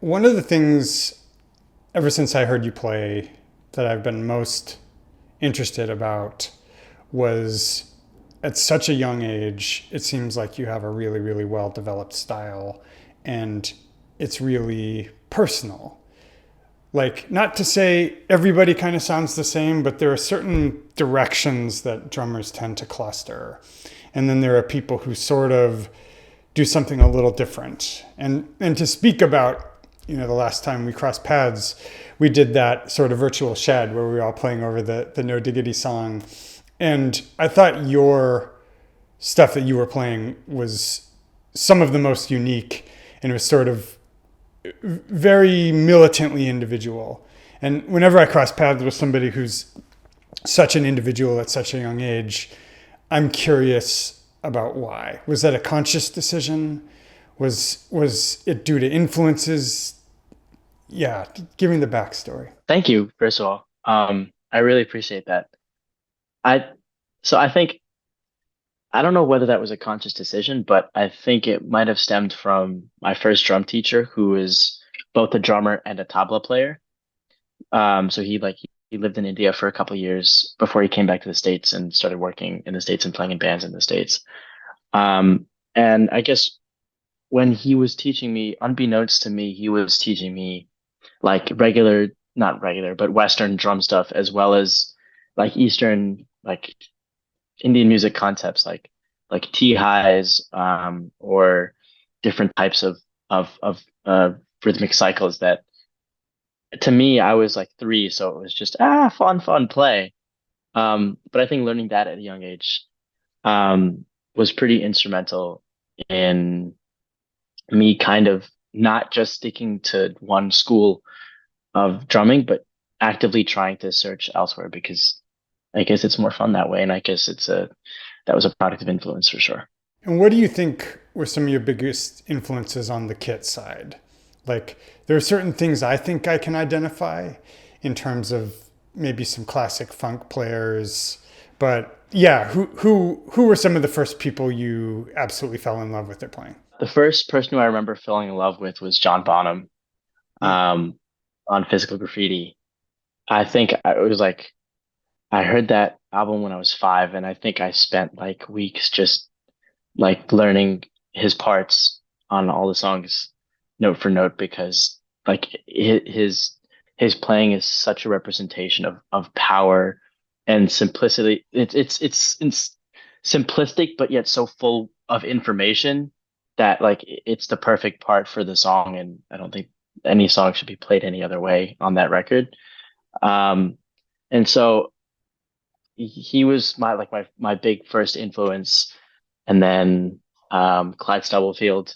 One of the things ever since I heard you play that I've been most interested about was at such a young age, it seems like you have a really, really well developed style and it's really personal. Like, not to say everybody kind of sounds the same, but there are certain directions that drummers tend to cluster. And then there are people who sort of do something a little different. And to speak about, the last time we crossed paths, we did that sort of virtual shed where we were all playing over the No Diggity song. And I thought your stuff that you were playing was some of the most unique, and it was sort of very militantly individual. And whenever I cross paths with somebody who's such an individual at such a young age, I'm curious about why. Was that a conscious decision? Was it due to influences? Yeah, give me the backstory. Thank you, first of all. I really appreciate that. I so I think I don't know whether that was a conscious decision, but I think it might have stemmed from my first drum teacher, who is both a drummer and a tabla player. So he lived in India for a couple of years before he came back to the States and started working in the States and playing in bands in the States. And I guess when he was teaching me, unbeknownst to me, he was teaching me like not regular, but Western drum stuff, as well as like Eastern, like Indian music concepts, like T highs, or different types of rhythmic cycles that to me I was like three, so it was just fun play. But I think learning that at a young age was pretty instrumental in me kind of not just sticking to one school of drumming, but actively trying to search elsewhere because I guess it's more fun that way, and I guess that was a product of influence for sure. And what do you think were some of your biggest influences on the kit side? Like, there are certain things I think I can identify in terms of maybe some classic funk players, but yeah, who were some of the first people you absolutely fell in love with their playing? The first person who I remember falling in love with was John Bonham, Hmm. um, on Physical Graffiti. It was like I heard that album when I was five, and I think I spent like weeks just like learning his parts on all the songs note for note because like his playing is such a representation of power and simplicity. It's simplistic but yet so full of information that like it's the perfect part for the song, and I don't think any song should be played any other way on that record. Um, and so he was my big first influence, and then Clyde Stubblefield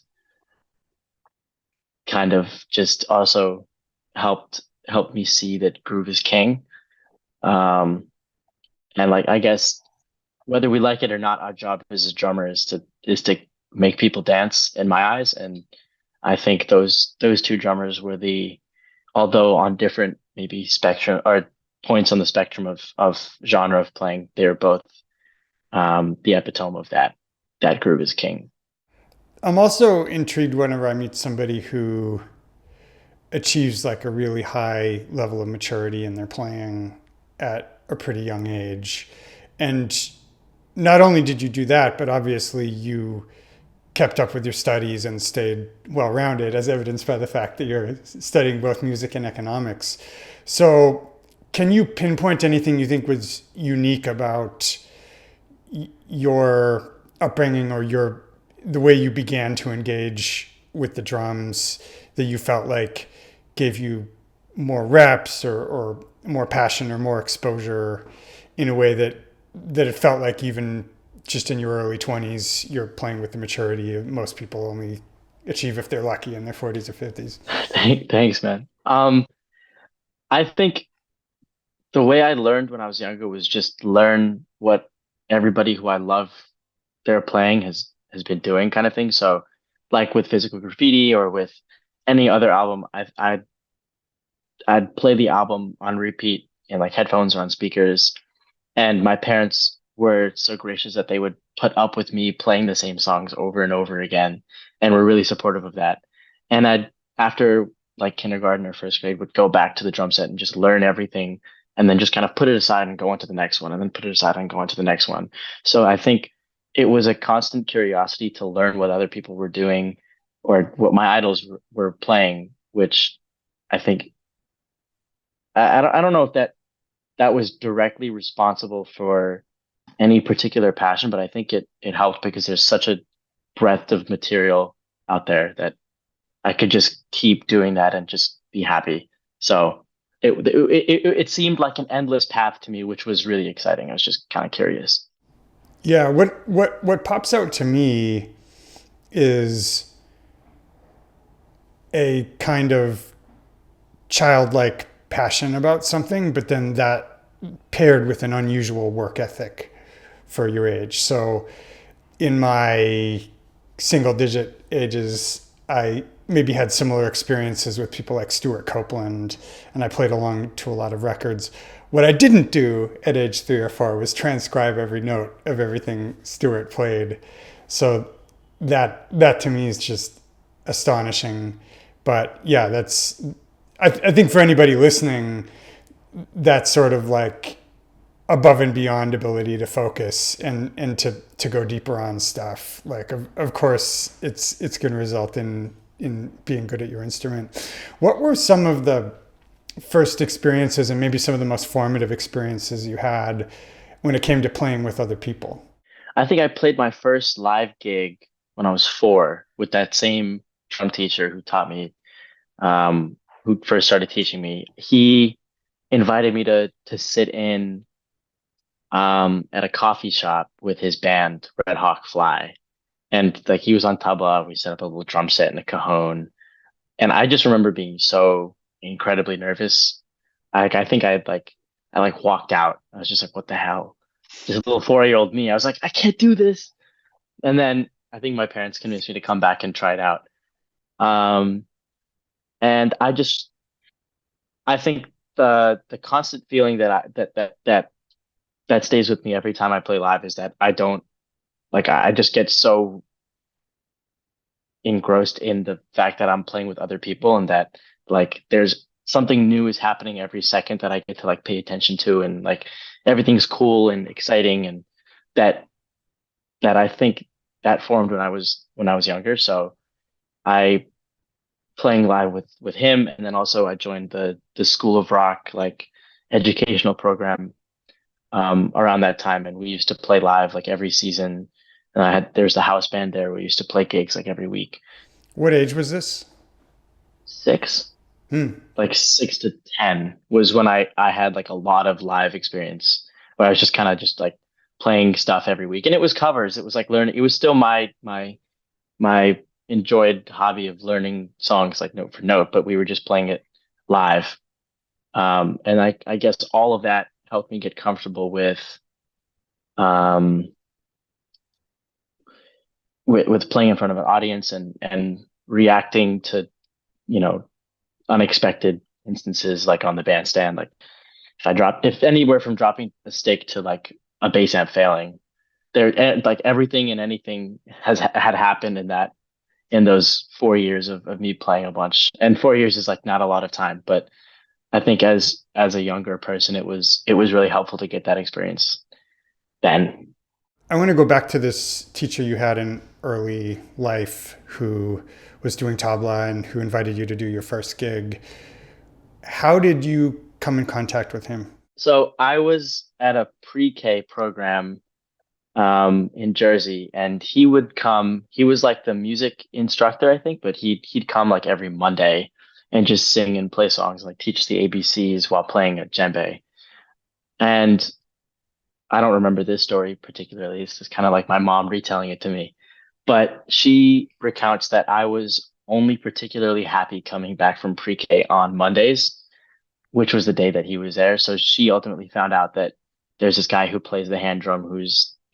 kind of just also helped me see that groove is king. Um, and like I guess whether we like it or not, our job as a drummer is to make people dance in my eyes. And I think those two drummers were the although on different maybe spectrum or points on the spectrum of genre of playing, they're both the epitome of that groove is king. I'm also intrigued whenever I meet somebody who achieves like a really high level of maturity in their playing at a pretty young age. And not only did you do that, but obviously you kept up with your studies and stayed well rounded, as evidenced by the fact that you're studying both music and economics. So, can you pinpoint anything you think was unique about your upbringing or the way you began to engage with the drums that you felt like gave you more reps or more passion or more exposure in a way that it felt like even just in your early 20s you're playing with the maturity most people only achieve if they're lucky in their 40s or 50s. Thanks, man. I think the way I learned when I was younger was just learn what everybody who I love they're playing has been doing kind of thing. So like with Physical Graffiti or with any other album, I'd play the album on repeat in like headphones or on speakers. And my parents were so gracious that they would put up with me playing the same songs over and over again and were really supportive of that. And after like kindergarten or first grade would go back to the drum set and just learn everything and then just kind of put it aside and go on to the next one and then put it aside and go on to the next one. So I think it was a constant curiosity to learn what other people were doing or what my idols were playing, which I think I don't know if that was directly responsible for any particular passion, but I think it helped because there's such a breadth of material out there that I could just keep doing that and just be happy. So it seemed like an endless path to me, which was really exciting. I was just kind of curious. Yeah, what pops out to me is a kind of childlike passion about something, but then that paired with an unusual work ethic for your age. So in my single digit ages, I maybe had similar experiences with people like Stuart Copeland, and I played along to a lot of records. What I didn't do at age 3 or 4 was transcribe every note of everything Stuart played. So that to me is just astonishing. But yeah, I think for anybody listening, that's sort of like above and beyond ability to focus and to go deeper on stuff. Like of course it's going to result in being good at your instrument. What were some of the first experiences and maybe some of the most formative experiences you had when it came to playing with other people? I think I played my first live gig when I was 4 with that same drum teacher who taught me, who first started teaching me. He invited me to sit in at a coffee shop with his band, Red Hawk Fly. And like he was on tabla, we set up a little drum set and a cajon. And I just remember being so incredibly nervous. I think I like walked out. I was just like, what the hell? Just a little 4-year-old me. I was like, I can't do this. And then I think my parents convinced me to come back and try it out. Um, and I think the constant feeling that that stays with me every time I play live is that I don't like I just get so engrossed in the fact that I'm playing with other people and that like there's something new is happening every second that I get to like pay attention to and like everything's cool and exciting and that I think that formed when I was younger. So I playing live with him and then also I joined the School of Rock like educational program around that time and we used to play live like every season and there's the house band there. We used to play gigs like every week. What age was this? 6, Hmm. like 6 to 10 was when I had like a lot of live experience where I was just kind of just like playing stuff every week. And it was covers. It was like learning. It was still my enjoyed hobby of learning songs like note for note, but we were just playing it live. And I guess all of that helped me get comfortable um with playing in front of an audience and reacting to, you know, unexpected instances like on the bandstand. Like if anywhere from dropping a stick to like a bass amp failing, like everything and anything had happened in those 4 years of me playing a bunch. And 4 years is like not a lot of time, but I think as a younger person, it was really helpful to get that experience then. I want to go back to this teacher you had in early life who was doing tabla and who invited you to do your first gig. How did you come in contact with him? So I was at a pre-K program in Jersey and he would come, he was like the music instructor, I think, but he'd come like every Monday and just sing and play songs, like teach the ABCs while playing a djembe. And I don't remember this story particularly. It's just kind of like my mom retelling it to me. But she recounts that I was only particularly happy coming back from pre-K on Mondays, which was the day that he was there. So she ultimately found out that there's this guy who plays the hand drum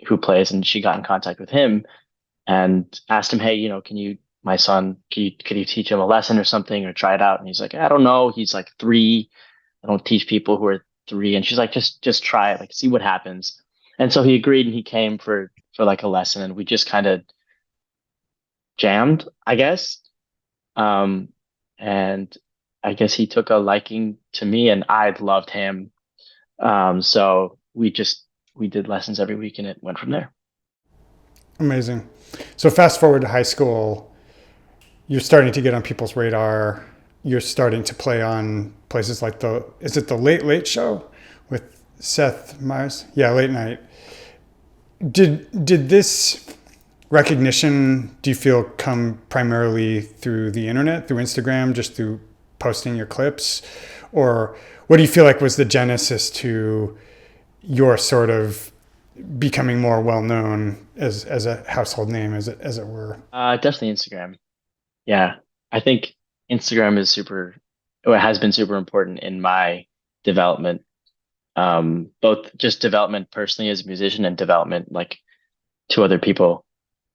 who plays, and she got in contact with him and asked him, "Hey, you know, my son, could you teach him a lesson or something or try it out?" And he's like, "I don't know. He's like 3. I don't teach people who are 3." And she's like, just try it, like see what happens." And so he agreed, and he came for like a lesson, and we just kind of jammed, I guess. Um, and I guess he took a liking to me and I loved him. So we did lessons every week and it went from there. Amazing. So fast forward to high school, you're starting to get on people's radar. You're starting to play on places like is it the Late Late Show with Seth Meyers? Yeah, late night. Did this recognition, do you feel, come primarily through the internet, through Instagram, just through posting your clips? Or what do you feel like was the genesis to your sort of becoming more well known as a household name, as it were? Definitely Instagram. Yeah. I think Instagram is super, or it has been super important in my development. Both just development personally as a musician and development like to other people.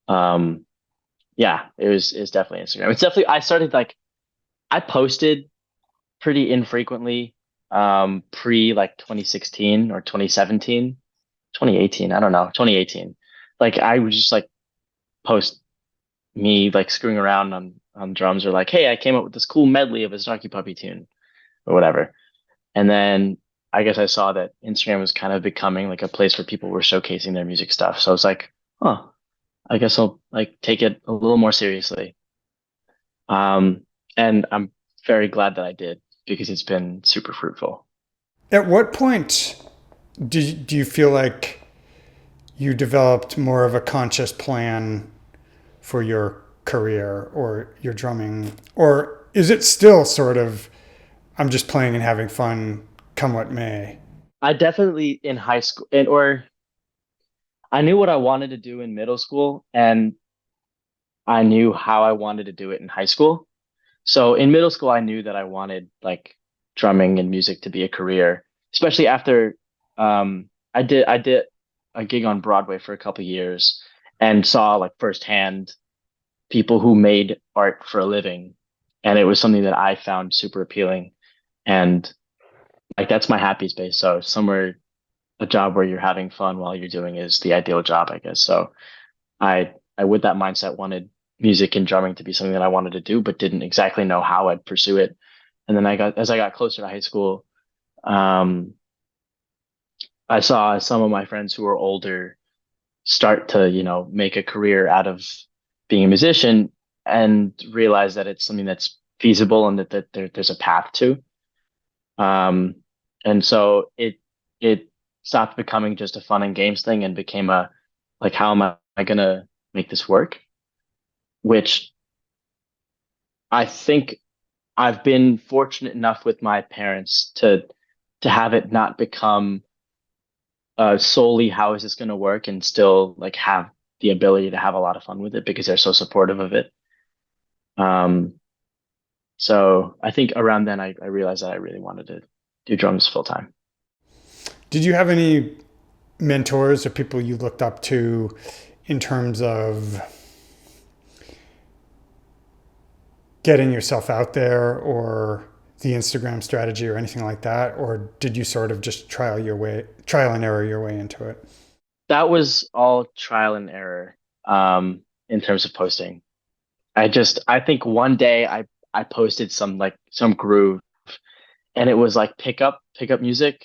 Um, yeah, it's definitely Instagram. It's definitely I started like I posted pretty infrequently pre like 2016 or 2017, 2018, I don't know, 2018. Like I would just like post me like screwing around on drums or like, hey, I came up with this cool medley of a Snarky Puppy tune or whatever. And then I guess I saw that Instagram was kind of becoming like a place where people were showcasing their music stuff. So I was like, oh, I guess I'll like take it a little more seriously. Um, and I'm very glad that I did because it's been super fruitful. At what point do you feel like you developed more of a conscious plan for your career or your drumming? Or is it still sort of, I'm just playing and having fun, come what may? I definitely in high school and or I knew what I wanted to do in middle school and I knew how I wanted to do it in high school. So in middle school, I knew that I wanted like drumming and music to be a career, especially after I did a gig on Broadway for a couple of years and saw like firsthand people who made art for a living, and it was something that I found super appealing, and like that's my happy space. So somewhere a job where you're having fun while you're doing is the ideal job, I guess. So I with that mindset wanted music and drumming to be something that I wanted to do, but didn't exactly know how I'd pursue it. And then as I got closer to high school, um, I saw some of my friends who were older start to, make a career out of being a musician and realize that it's something that's feasible and that there's a path to. Um, and so it stopped becoming just a fun and games thing and became a like, how am I gonna make this work? Which I think I've been fortunate enough with my parents to have it not become solely how is this going to work and still like have the ability to have a lot of fun with it because they're so supportive of it. Um, so I think around then I realized that I really wanted to do drums full time. Did you have any mentors or people you looked up to in terms of getting yourself out there, or the Instagram strategy or anything like that? Or did you sort of just trial and error your way into it? That was all trial and error in terms of posting. I think one day I posted some groove and it was like pickup music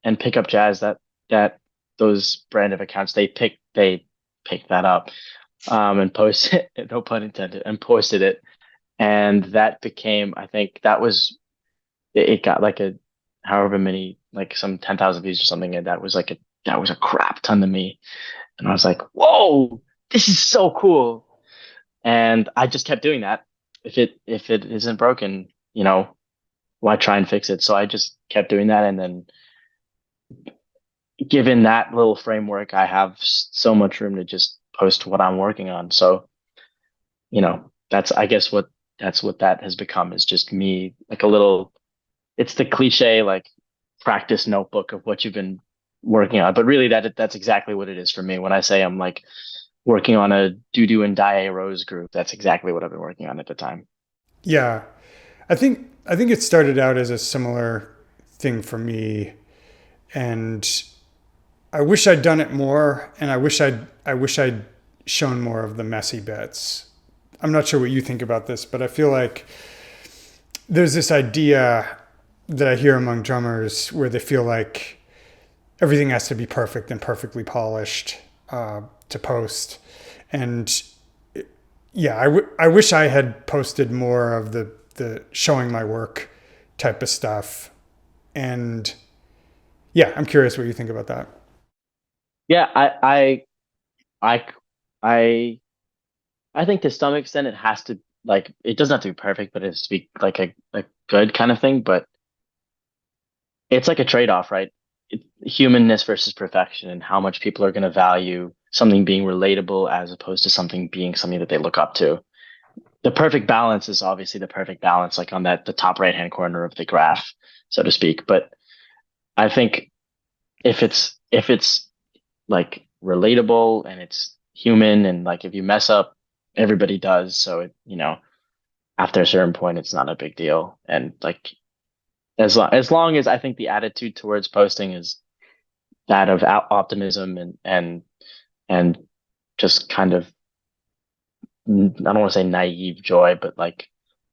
and pickup jazz that those brand of accounts they picked that up and posted no pun intended and posted it and that became I think that was it got like a however many like some 10,000 views or something and that was a crap ton to me and I was like whoa this is so cool and I just kept doing that if it isn't broken why try and fix it so I just kept doing that and then given that little framework, I have so much room to just post what I'm working on. So, that's I guess that's what that has become is just me like a little it's the cliche like practice notebook of what you've been working on. But really that's exactly what it is for me. When I say I'm like working on a doo and Die Rose group, that's exactly what I've been working on at the time. Yeah, I think it started out as a similar thing for me, and I wish I'd done it more, and I wish I'd shown more of the messy bits. I'm not sure what you think about this, but I feel like there's this idea that I hear among drummers where they feel like everything has to be perfect and perfectly polished to post. And yeah, I wish I had posted more of the showing my work type of stuff. And yeah, I'm curious what you think about that. Yeah, I, I, I think to some extent it has to like it doesn't have to be perfect, but it has to be like a good kind of thing. But it's like a trade-off, right? Humanness versus perfection, and how much people are going to value something being relatable as opposed to something being something that they look up to. The perfect balance is obviously the perfect balance, like on that the top right-hand corner of the graph, so to speak. But I think if it's like relatable and it's human and like if you mess up, everybody does. So after a certain point, it's not a big deal. And like as long as I think the attitude towards posting is that of optimism and just kind of I don't want to say naive joy, but like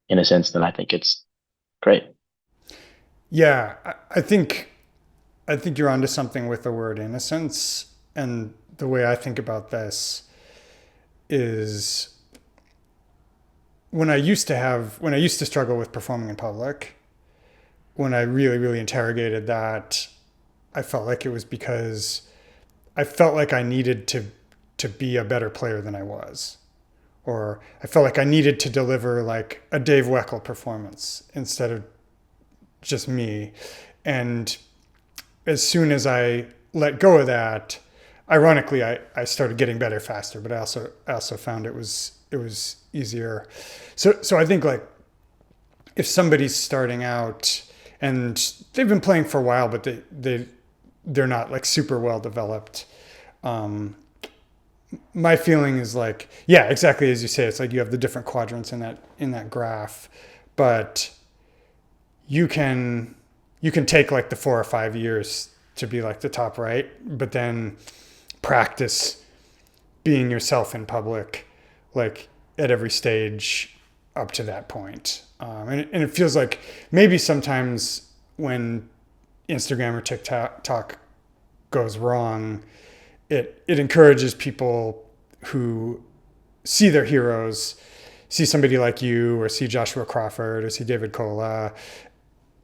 innocence, then I think it's great. Yeah, I think you're onto something with the word innocence. And the way I think about this is when I used to struggle with performing in public, when I really, really interrogated that, I felt like it was because I felt like I needed to be a better player than I was. Or I felt like I needed to deliver like a Dave Weckl performance instead of just me. And as soon as I let go of that, ironically, I started getting better faster, but I also found it was easier. So I think like if somebody's starting out and they've been playing for a while, but they're not like super well developed. Um, my feeling is like, yeah, exactly as you say. It's like you have the different quadrants in that graph, but you can you can take like the 4 or 5 years to be like the top right, but then practice being yourself in public, like at every stage up to that point. And it feels like maybe sometimes when Instagram or TikTok goes wrong, it encourages people who see their heroes, see somebody like you, or see Joshua Crawford, or see David Kola,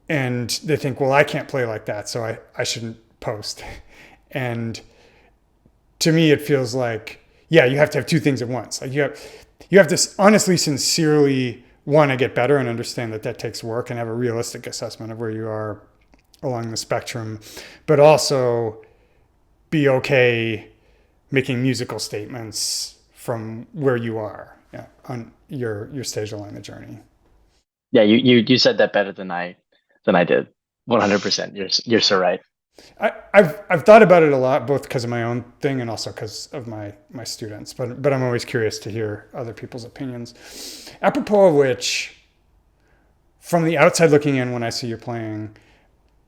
and they think, well, I can't play like that, so I shouldn't post. And to me, it feels like, yeah, you have to have two things at once. Like you have to honestly, sincerely want to get better and understand that that takes work and have a realistic assessment of where you are along the spectrum, but also be okay making musical statements from where you are, yeah, on your stage along the journey. Yeah, you said that better than I did. 100%. You're so right. I've thought about it a lot, both because of my own thing and also because of my students. But I'm always curious to hear other people's opinions. Apropos of which, from the outside looking in, when I see you playing,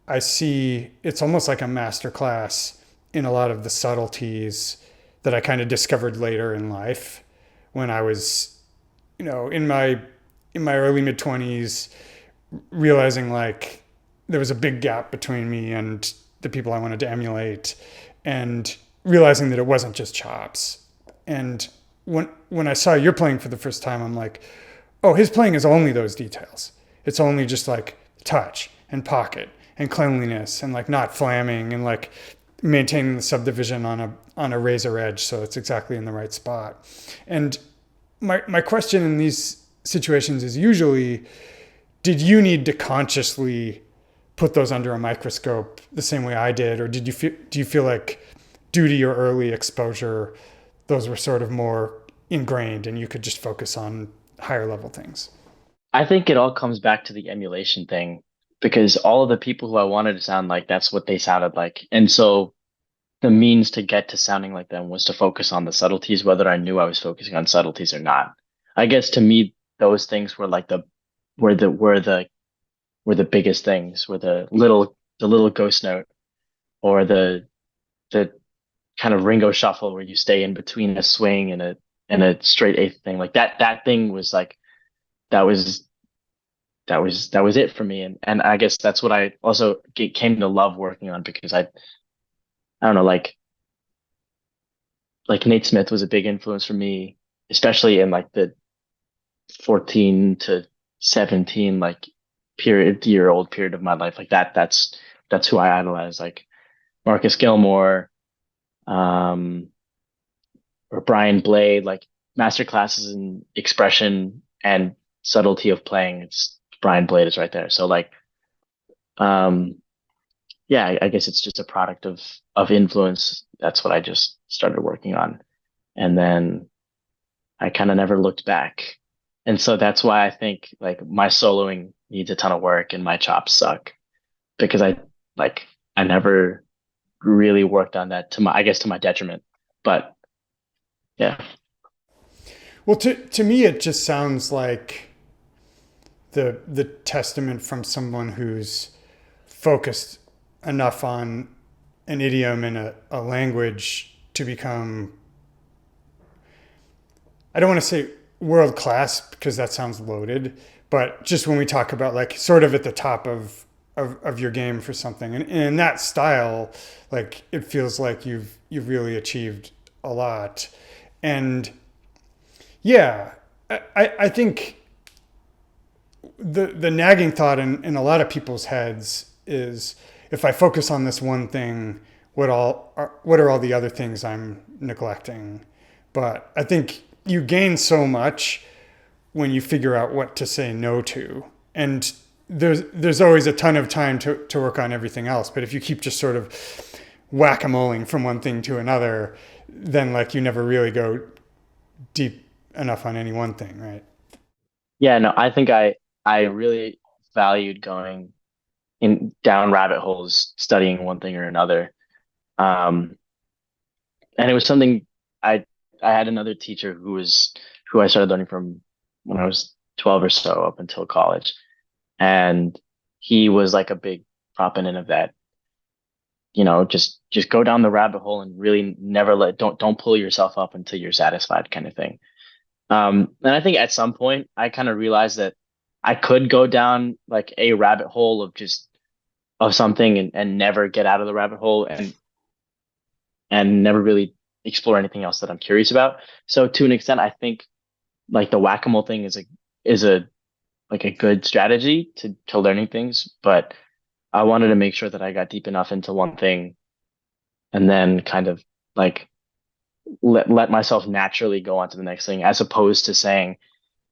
I see it's almost like a master class in a lot of the subtleties that I kind of discovered later in life when I was, in my early mid 20s, realizing like there was a big gap between me and the people I wanted to emulate, and realizing that it wasn't just chops. And when I saw you're playing for the first time, I'm like, oh, his playing is only those details. It's only just like touch and pocket and cleanliness and like not flamming and like maintaining the subdivision on a razor edge so it's exactly in the right spot. And my question in these situations is usually, did you need to consciously put those under a microscope the same way I did, or do you feel like due to your early exposure, those were sort of more ingrained and you could just focus on higher level things? I think it all comes back to the emulation thing because all of the people who I wanted to sound like, that's what they sounded like. And so the means to get to sounding like them was to focus on the subtleties, whether I knew I was focusing on subtleties or not. I guess to me, those things were like were the biggest things, were the little ghost note or the kind of Ringo shuffle where you stay in between a swing and a straight eighth thing. Like that thing was like that was that was it for me. And I guess that's what I also came to love working on, because I don't know, like Nate Smith was a big influence for me, especially in like the 14 to 17 like year old period of my life. Like that's who I idolize, like Marcus Gilmore, um or Brian Blade, like master classes in expression and subtlety of playing. It's Brian Blade is right there. So like um yeah, I guess it's just a product of influence. That's what I just started working on. And then I kind of never looked back. And so that's why I think like my soloing needs a ton of work and my chops suck, because like I never really worked on that, to my, I guess, to my detriment. But yeah. Well, to me, it just sounds like the testament from someone who's focused enough on an idiom and a language to become, I don't want to say world class because that sounds loaded, but just when we talk about like sort of at the top of your game for something, and in that style, like it feels like you've really achieved a lot. And yeah, I think the nagging thought in a lot of people's heads is, if I focus on this one thing, what are all the other things I'm neglecting? But I think you gain so much when you figure out what to say no to. And there's always a ton of time to work on everything else. But if you keep just sort of whack-a-moling from one thing to another, then like you never really go deep enough on any one thing, right? Yeah, no, I think I really valued going in down rabbit holes, studying one thing or another. Um, and it was something I I had another teacher who I started learning from when I was 12 or so up until college. And he was like a big proponent of that, just go down the rabbit hole and really never don't pull yourself up until you're satisfied, kind of thing. And I think at some point I kind of realized that I could go down like a rabbit hole of something, and never get out of the rabbit hole, and never really explore anything else that I'm curious about. So to an extent, I think like the whack-a-mole thing is a like a good strategy to learning things, but I wanted to make sure that I got deep enough into one thing, and then kind of like let myself naturally go on to the next thing, as opposed to saying,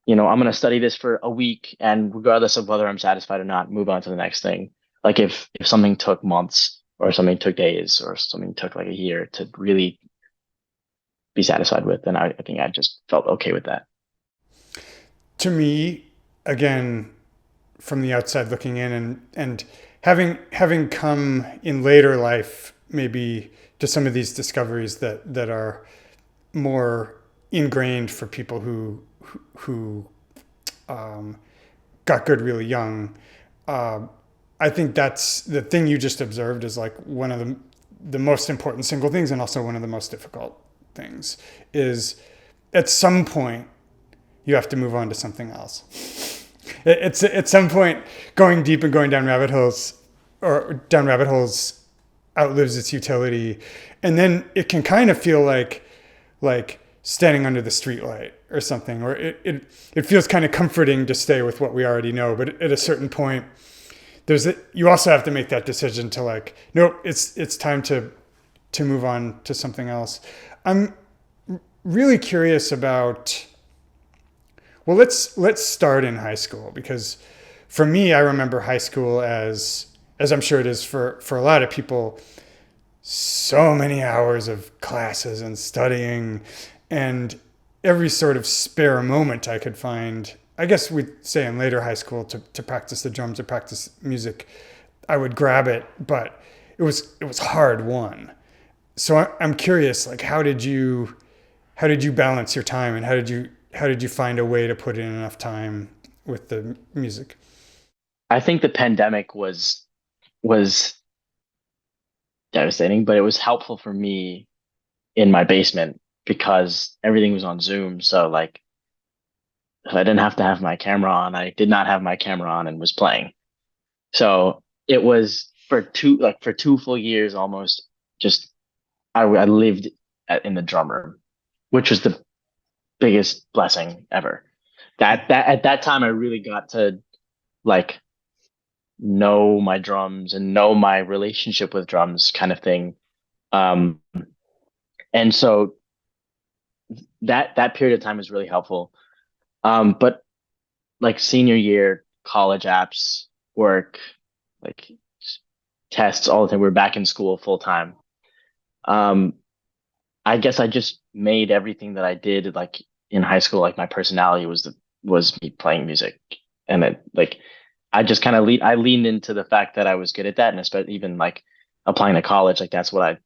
I'm going to study this for a week, and regardless of whether I'm satisfied or not, move on to the next thing. Like if something took months, or something took days, or something took like a year to really be satisfied with, then I think I just felt okay with that. To me, again, from the outside looking in, and having come in later life maybe to some of these discoveries that are more ingrained for people who got good really young. Uh, I think that's the thing you just observed is like one of the most important single things, and also one of the most difficult things is at some point you have to move on to something else. It's at some point going deep and going down rabbit holes outlives its utility, and then it can kind of feel like standing under the streetlight or something, or it feels kind of comforting to stay with what we already know. But at a certain point, you also have to make that decision to like, nope, it's time to move on to something else. I'm really curious about, well, let's start in high school, because for me, I remember high school as I'm sure it is for a lot of people, so many hours of classes and studying, and every sort of spare moment I could find. I guess we'd say in later high school to practice the drums or practice music, I would grab it, but it was hard won. So I'm curious, like how did you balance your time, and how did you find a way to put in enough time with the music? I think the pandemic was devastating, but it was helpful for me in my basement, because everything was on Zoom. So like if I didn't have to have my camera on, I did not have my camera on and was playing. So it was for 2 full years almost. Just I lived in the drum room, which was the biggest blessing ever. That at that time I really got to like know my drums and know my relationship with drums kind of thing. Um, and so that period of time was really helpful. But like senior year, college apps, work, like tests, all the time. We're back in school full time. Um, I guess I just made everything that I did like in high school, like my personality was me playing music, and it like I just kind of I leaned into the fact that I was good at that, and especially even like applying to college, like that's what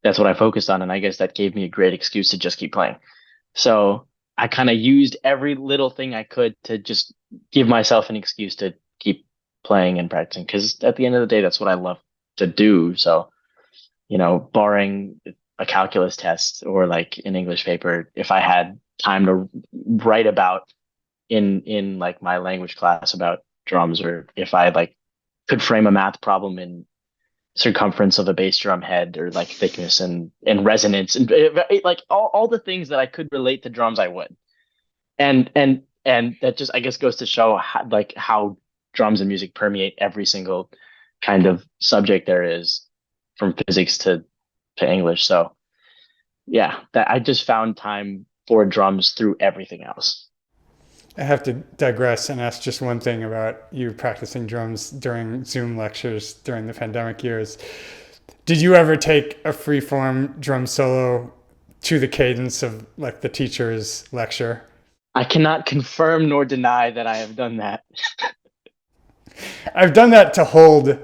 I focused on, and I guess that gave me a great excuse to just keep playing. So I kind of used every little thing I could to just give myself an excuse to keep playing and practicing, because at the end of the day, that's what I love to do. So, barring a calculus test or like an English paper, if I had time to write about in like my language class about drums, or if I like could frame a math problem in circumference of a bass drum head, or like thickness and resonance, and like all the things that I could relate to drums, I would. And that just, I guess, goes to show how drums and music permeate every single kind of subject there is, from physics to English. So yeah, that I just found time for drums through everything else. I have to digress and ask just one thing about you practicing drums during Zoom lectures during the pandemic years. Did you ever take a free form drum solo to the cadence of like the teacher's lecture? I cannot confirm nor deny that I have done that. I've done that to hold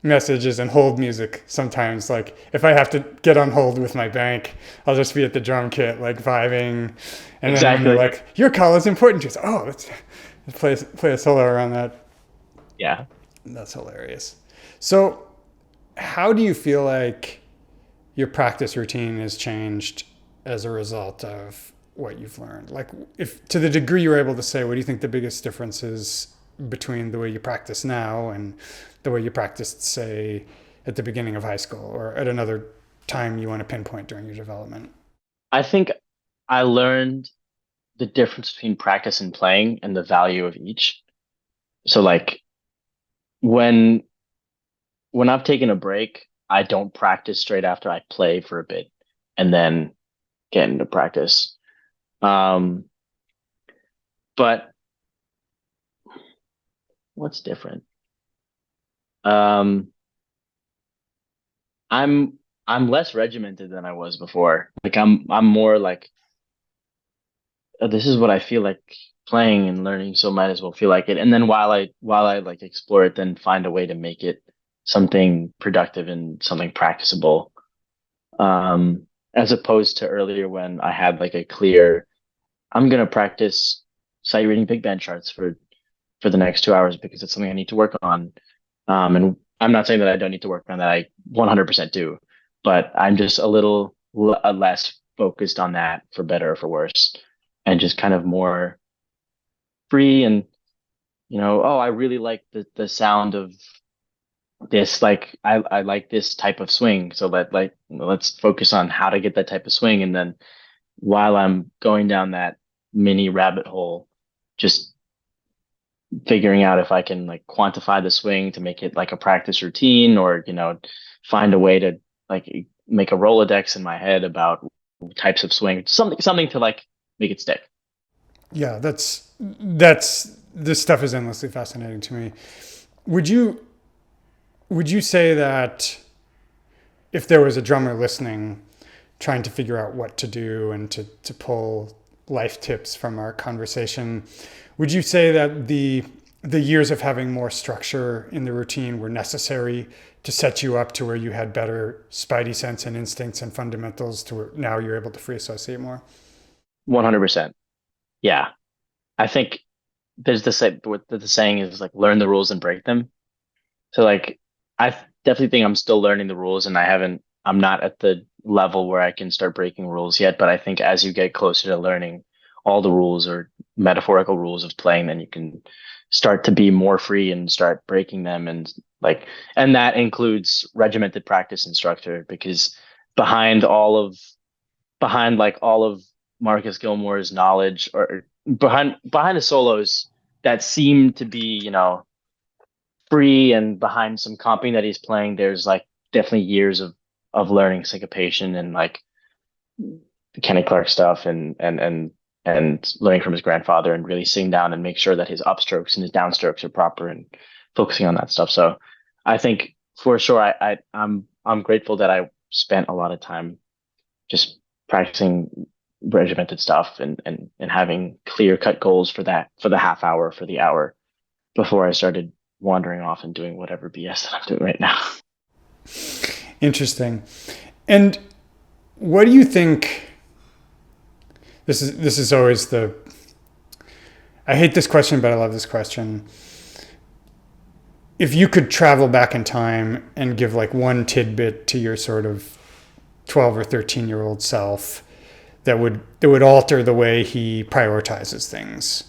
messages and hold music sometimes. Like if I have to get on hold with my bank, I'll just be at the drum kit like vibing, and then when they're Exactly. like, "Your call is important to us," oh, let's play a solo around that. Yeah. That's hilarious. So, how do you feel like your practice routine has changed as a result of what you've learned? Like, if to the degree you're able to say, what do you think the biggest difference is between the way you practice now and the way you practiced, say, at the beginning of high school or at another time you want to pinpoint during your development? I think I learned the difference between practice and playing and the value of each. So like when when I've taken a break, I don't practice straight after. I play for a bit and then get into practice. Um, but what's different? Um, I'm I'm less regimented than I was before. Like I'm more like, this is what I feel like playing and learning, so might as well feel like it. And then while I like explore it, then find a way to make it something productive and something practicable. As opposed to earlier when I had like a clear, I'm gonna practice sight reading Big Band charts for the next 2 hours because it's something I need to work on. And I'm not saying that I don't need to work on that. I 100% do, but I'm just a little less focused on that, for better or for worse, and just kind of more free. And oh, I really like the sound of this. Like I like this type of swing, so let's focus on how to get that type of swing. And then while I'm going down that mini rabbit hole, just figuring out if I can like quantify the swing to make it like a practice routine, or find a way to like make a Rolodex in my head about types of swing, something to like make it stick. Yeah, that's this stuff is endlessly fascinating to me. Would you would you say that if there was a drummer listening trying to figure out what to do and to pull life tips from our conversation, would you say that the years of having more structure in the routine were necessary to set you up to where you had better spidey sense and instincts and fundamentals to where now you're able to free associate more? 100%. Yeah. I think there's what the saying is, like, learn the rules and break them. So like I definitely think I'm still learning the rules, and I'm not at the level where I can start breaking rules yet, but I think as you get closer to learning all the rules, or metaphorical rules of playing, then you can start to be more free and start breaking them. And like, and that includes regimented practice and structure, because behind all of behind like all of Marcus Gilmore's knowledge, or behind the solos that seem to be, free, and behind some comping that he's playing, there's like definitely years of learning syncopation and like Kenny Clark stuff, and learning from his grandfather, and really sitting down and make sure that his upstrokes and his downstrokes are proper, and focusing on that stuff. So I think for sure I'm grateful that I spent a lot of time just practicing regimented stuff, and having clear cut goals for that, for the half hour, for the hour, before I started wandering off and doing whatever BS that I'm doing right now. Interesting. And what do you think? This is always the. I hate this question, but I love this question. If you could travel back in time and give like one tidbit to your sort of 12 or 13-year-old self that would alter the way he prioritizes things,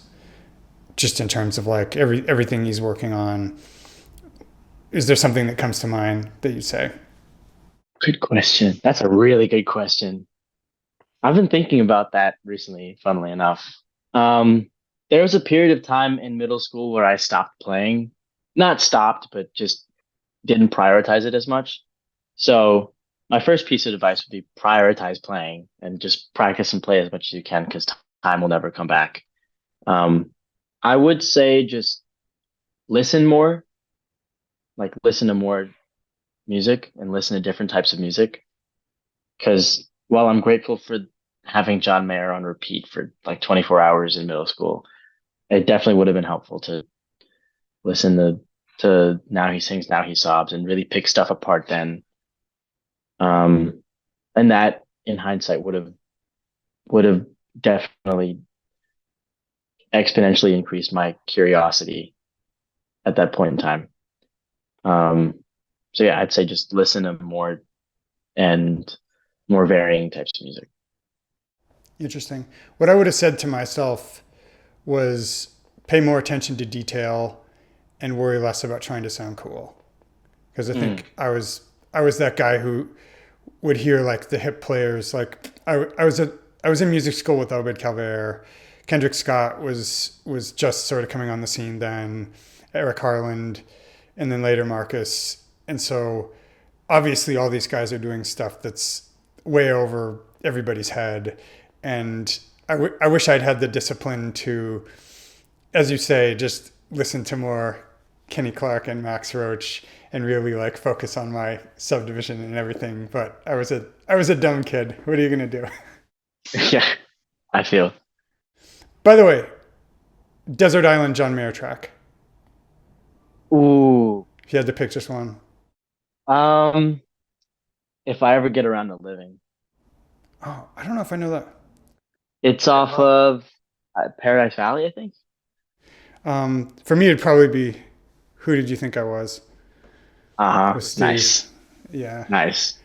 just in terms of like everything he's working on, is there something that comes to mind that you say? Good question. That's a really good question. I've been thinking about that recently, funnily enough. There was a period of time in middle school where I stopped playing. Not stopped, but just didn't prioritize it as much. So my first piece of advice would be prioritize playing, and just practice and play as much as you can, because time will never come back. Um, I would say just listen more, like listen to more music and listen to different types of music. Because while I'm grateful for having John Mayer on repeat for like 24 hours in middle school, it definitely would have been helpful to listen to Now He Sings, Now He Sobs, and really pick stuff apart then. Um, and that, in hindsight, would have definitely exponentially increased my curiosity at that point in time. Um, so yeah, I'd say just listen to more and more varying types of music. Interesting. What I would have said to myself was pay more attention to detail and worry less about trying to sound cool. Because I Mm, think I was that guy who would hear like the hip players. Like I was in music school with Obed Calvaire. Kendrick Scott was just sort of coming on the scene then. Eric Harland, and then later Marcus. And so obviously all these guys are doing stuff that's way over everybody's head. And I wish I'd had the discipline to, as you say, just listen to more Kenny Clark and Max Roach and really like focus on my subdivision and everything. But I was a dumb kid. What are you gonna do? yeah, I feel. By the way, Desert Island John Mayer track. Ooh. If you had to pick just one. Um, if I ever get around to living, Oh, I don't know if I know that. it's off of Paradise Valley, I think. For me, it'd probably be Who Did You Think I Was Uh-huh. with Steve. Nice. Yeah. Nice.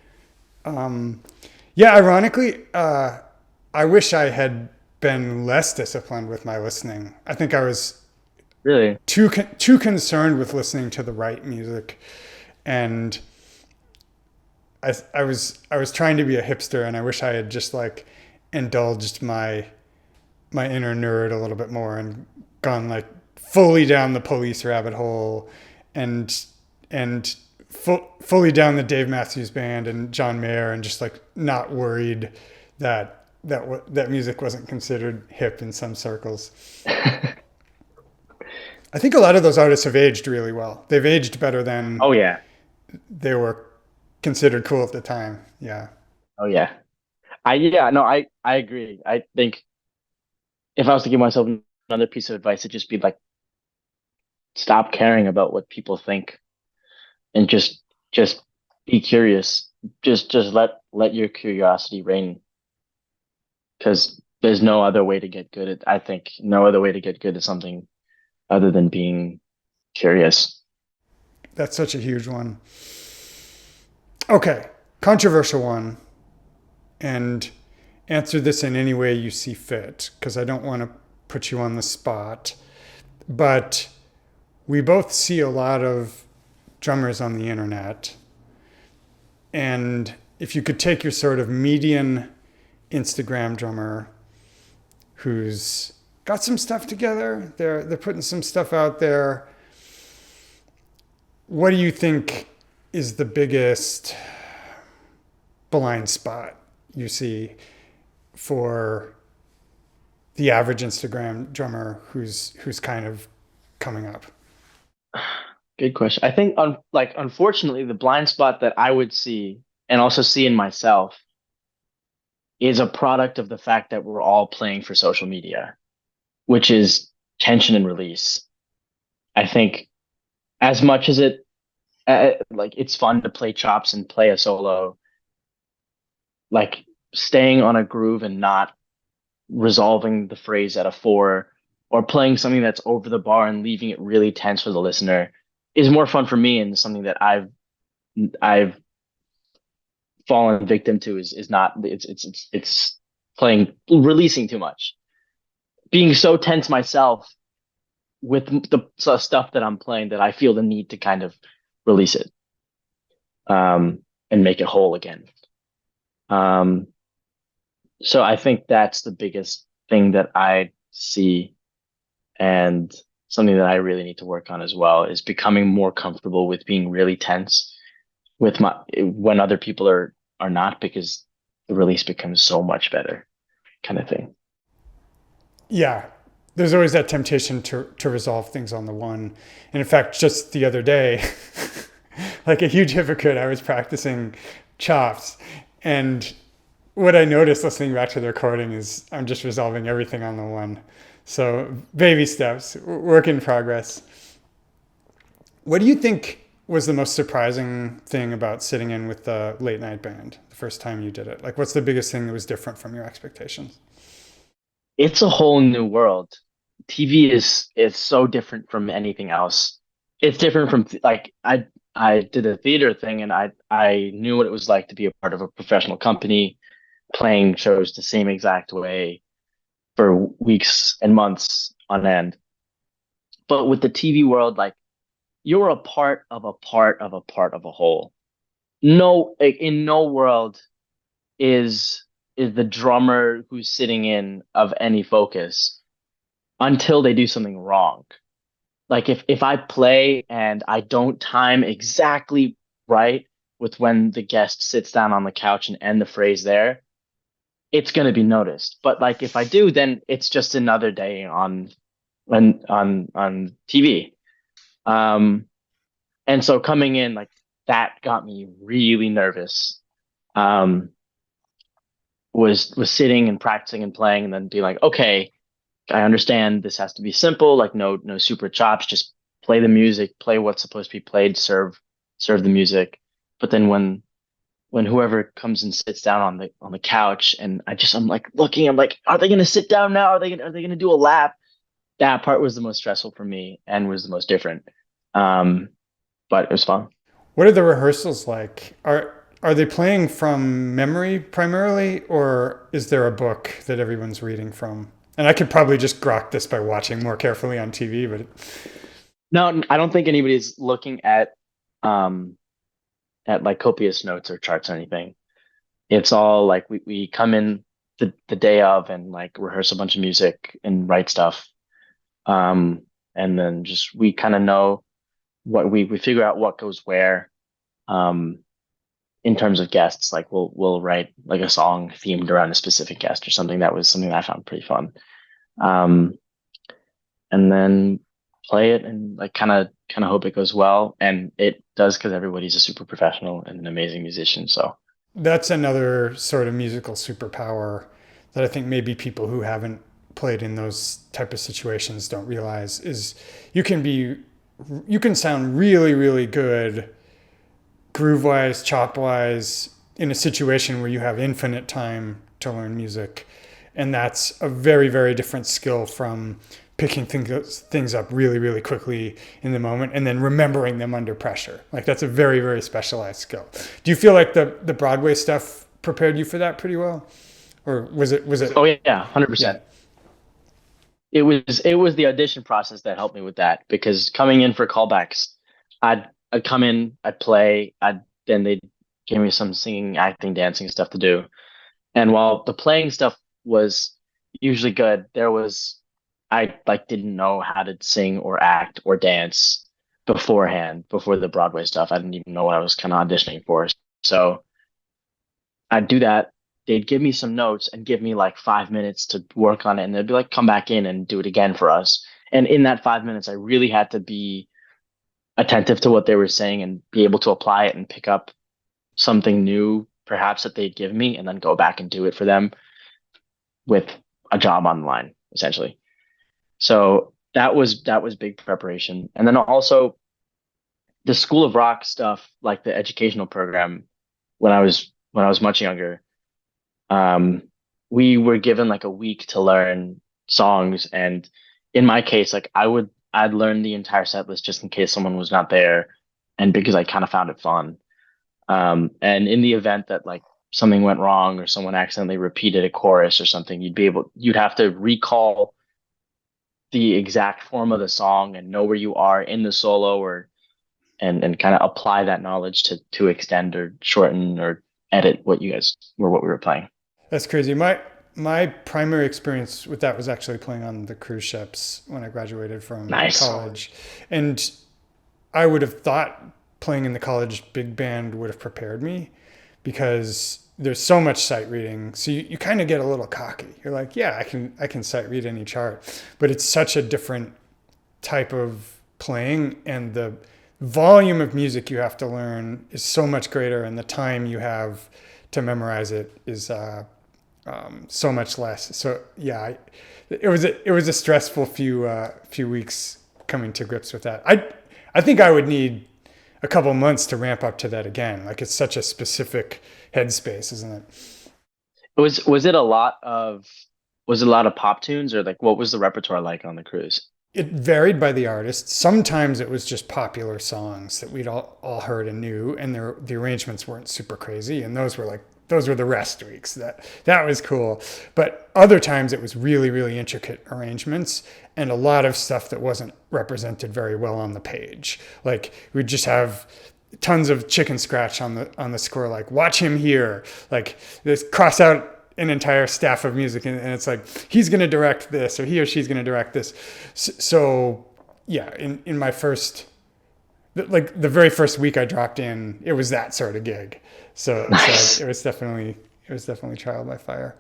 Yeah, ironically, I wish I had been less disciplined with my listening. I think I was Really? too concerned with listening to the right music, and I was trying to be a hipster, and I wish I had just like indulged my inner nerd a little bit more and gone like fully down the Police rabbit hole, and and fully down the Dave Matthews Band and John Mayer, and just like not worried that music wasn't considered hip in some circles. I think a lot of those artists have aged really well. They've aged better than Oh yeah. they were considered cool at the time. Yeah. Oh yeah. Yeah, no, I agree. I think if I was to give myself another piece of advice, it'd just be like stop caring about what people think, and just be curious. Just let your curiosity reign, because there's no other way to get good at, I think no other way to get good at something other than being curious. That's such a huge one. Okay. Controversial one. And answer this in any way you see fit, because I don't want to put you on the spot, but we both see a lot of drummers on the internet. And if you could take your sort of median Instagram drummer who's got some stuff together, they're putting some stuff out there. What do you think is the biggest blind spot you see for the average Instagram drummer who's kind of coming up? Good question. I think unfortunately the blind spot that I would see and also see in myself is a product of the fact that we're all playing for social media, which is tension and release. I think as much as it's fun to play chops and play a solo, like staying on a groove and not resolving the phrase at a four or playing something that's over the bar and leaving it really tense for the listener is more fun for me, and something that I've fallen victim to is not it's playing releasing too much, being so tense myself with the stuff that I'm playing that I feel the need to kind of release it, and make it whole again. Um, so I think that's the biggest thing that I see, and something that I really need to work on as well is becoming more comfortable with being really tense with my when other people are not, because the release becomes so much better, kind of thing. Yeah, there's always that temptation to resolve things on the one. And in fact, just the other day, like a huge hypocrite, I was practicing chops. And what I noticed listening back to the recording is I'm just resolving everything on the one. So baby steps, work in progress. What do you think was the most surprising thing about sitting in with the late night band the first time you did it? Like, what's the biggest thing that was different from your expectations? It's a whole new world. TV is so different from anything else. It's different from I did a theater thing, and I knew what it was like to be a part of a professional company playing shows the same exact way for weeks and months on end. But with the TV world, like, you're a part of a part of a part of a whole. No, like, in no world is the drummer who's sitting in of any focus until they do something wrong. Like, if I play and I don't time exactly right with when the guest sits down on the couch and end the phrase there, it's going to be noticed. But like if I do, then it's just another day on TV. Um, and so coming in like that got me really nervous. Um, was sitting and practicing and playing, and then be like, okay, I understand this has to be simple, like no super chops, just play the music, play what's supposed to be played, serve the music. But then when whoever comes and sits down on the couch, and I'm like looking, I'm like, are they gonna sit down now? Are they gonna do a lap? That part was the most stressful for me and was the most different. Um, but it was fun. What are the rehearsals like? Are they playing from memory primarily, or is there a book that everyone's reading from? And I could probably just grok this by watching more carefully on TV, but No, I don't think anybody's looking um at like copious notes or charts or anything. It's all like we come in the day of and like rehearse a bunch of music and write stuff. Um, and then just we kind of know what we figure out what goes where. Um, in terms of guests, like we'll write like a song themed around a specific guest or something. That was something that I found pretty fun. Um, and then play it and like kind of hope it goes well, and it does because everybody's a super professional and an amazing musician. So that's another sort of musical superpower that I think maybe people who haven't played in those type of situations don't realize is you can be you can sound really really good groove wise, chop wise, in a situation where you have infinite time to learn music. And that's a very, very different skill from picking things up really, really quickly in the moment and then remembering them under pressure. Like that's a very, very specialized skill. Do you feel like the Broadway stuff prepared you for that pretty well? Or was it, oh yeah, yeah. 100%. it was the audition process that helped me with that because coming in for callbacks, I'd come in, I'd play, I'd then they'd give me some singing, acting, dancing stuff to do. And while the playing stuff was usually good, I like didn't know how to sing or act or dance beforehand, before the Broadway stuff. I didn't even know what I was kind of auditioning for. So I'd do that. They'd give me some notes and give me like 5 minutes to work on it. And they'd be like, come back in and do it again for us. And in that 5 minutes, I really had to be attentive to what they were saying and be able to apply it and pick up something new, perhaps that they'd give me, and then go back and do it for them with a job on the line, essentially. So that was big preparation. And then also the School of Rock stuff, like the educational program, when I was much younger, um, we were given like a week to learn songs, and in my case, like I'd learn the entire set list just in case someone was not there, and because I kind of found it fun. And in the event that like something went wrong or someone accidentally repeated a chorus or something, you'd have to recall the exact form of the song and know where you are in the solo, or and kind of apply that knowledge to extend or shorten or edit what we were playing. That's crazy. My primary experience with that was actually playing on the cruise ships when I graduated from Nice. college. And I would have thought playing in the college big band would have prepared me because there's so much sight reading. So you kind of get a little cocky. You're like, yeah, I can sight read any chart. But it's such a different type of playing, and the volume of music you have to learn is so much greater, and the time you have to memorize it is so much less. So yeah, it was a stressful few weeks coming to grips with that. I think I would need a couple months to ramp up to that again. Like it's such a specific headspace, isn't it? Was it a lot of was it a lot of pop tunes, or like what was the repertoire like on the cruise? It varied by the artist. Sometimes it was just popular songs that we'd all heard and knew, and the arrangements weren't super crazy, and those were the rest weeks. That was cool. But other times it was really really intricate arrangements and a lot of stuff that wasn't represented very well on the page. Like we'd just have tons of chicken scratch on the score, like watch him here, like this cross out an entire staff of music, and it's like he's going to direct this or he or she's going to direct this. So yeah, in my first, like the very first week I dropped in, it was that sort of gig. So Nice. it was definitely trial by fire.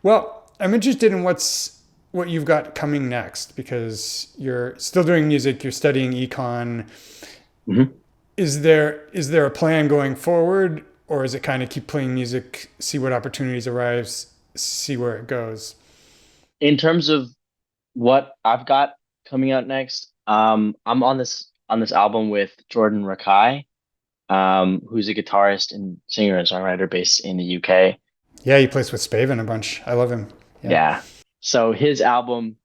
Well, I'm interested in what you've got coming next because you're still doing music, you're studying econ. Mhm. Is there a plan going forward, or is it kind of keep playing music, see what opportunities arise, see where it goes? In terms of what I've got coming out next, I'm on this album with Jordan Rakai, who's a guitarist and singer and songwriter based in the UK. Yeah, he plays with Spaven a bunch. I love him. Yeah. Yeah. So his album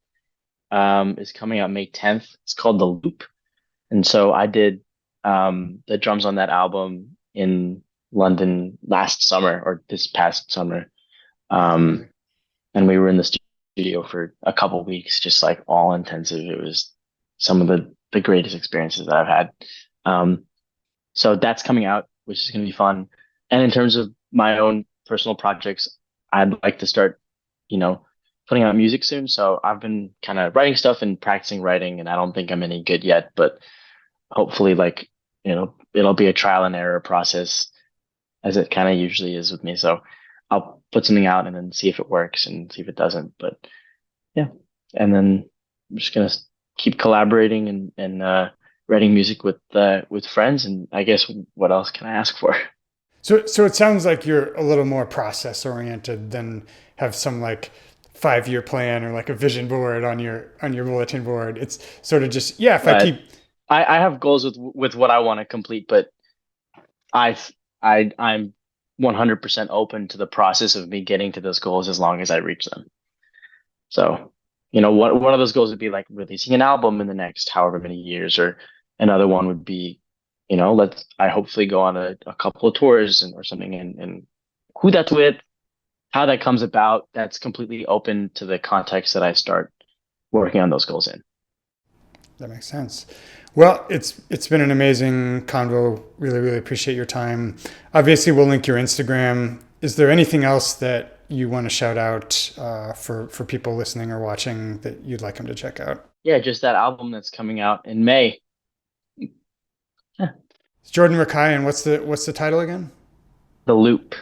is coming out May 10th. It's called The Loop. And so I did the drums on that album in London last summer, or this past summer. Um, and we were in the studio for a couple weeks, just like all intensive. It was some of the greatest experiences that I've had. Um, so that's coming out, which is going to be fun. And in terms of my own personal projects, I'd like to start, you know, putting out music soon. So I've been kind of writing stuff and practicing writing, and I don't think I'm any good yet, but hopefully, like, it'll be a trial and error process, as it kind of usually is with me. So I'll put something out and then see if it works and see if it doesn't. But yeah, and then I'm just gonna keep collaborating and writing music with friends. And I guess what else can I ask for? So it sounds like you're a little more process oriented than have some like 5 year plan or like a vision board on your bulletin board. It's sort of just, yeah, if I But keep. I have goals with what I want to complete, but I've I'm 100% open to the process of me getting to those goals as long as I reach them. So, one of those goals would be like releasing an album in the next however many years, or another one would be, I hopefully go on a couple of tours or something, and who that's with, how that comes about, that's completely open to the context that I start working on those goals in. That makes sense. Well, it's been an amazing convo. Really, really appreciate your time. Obviously, we'll link your Instagram. Is there anything else that you want to shout out for people listening or watching that you'd like them to check out? Yeah, just that album that's coming out in May. It's Jordan Rakai, and what's the title again? The Loop.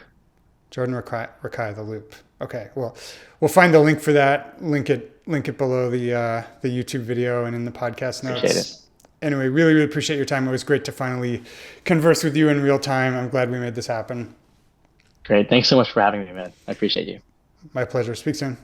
Jordan Rakai, The Loop. Okay, well, we'll find the link for that. Link it below the YouTube video and in the podcast notes. Appreciate it. Anyway, really, really appreciate your time. It was great to finally converse with you in real time. I'm glad we made this happen. Great. Thanks so much for having me, man. I appreciate you. My pleasure. Speak soon.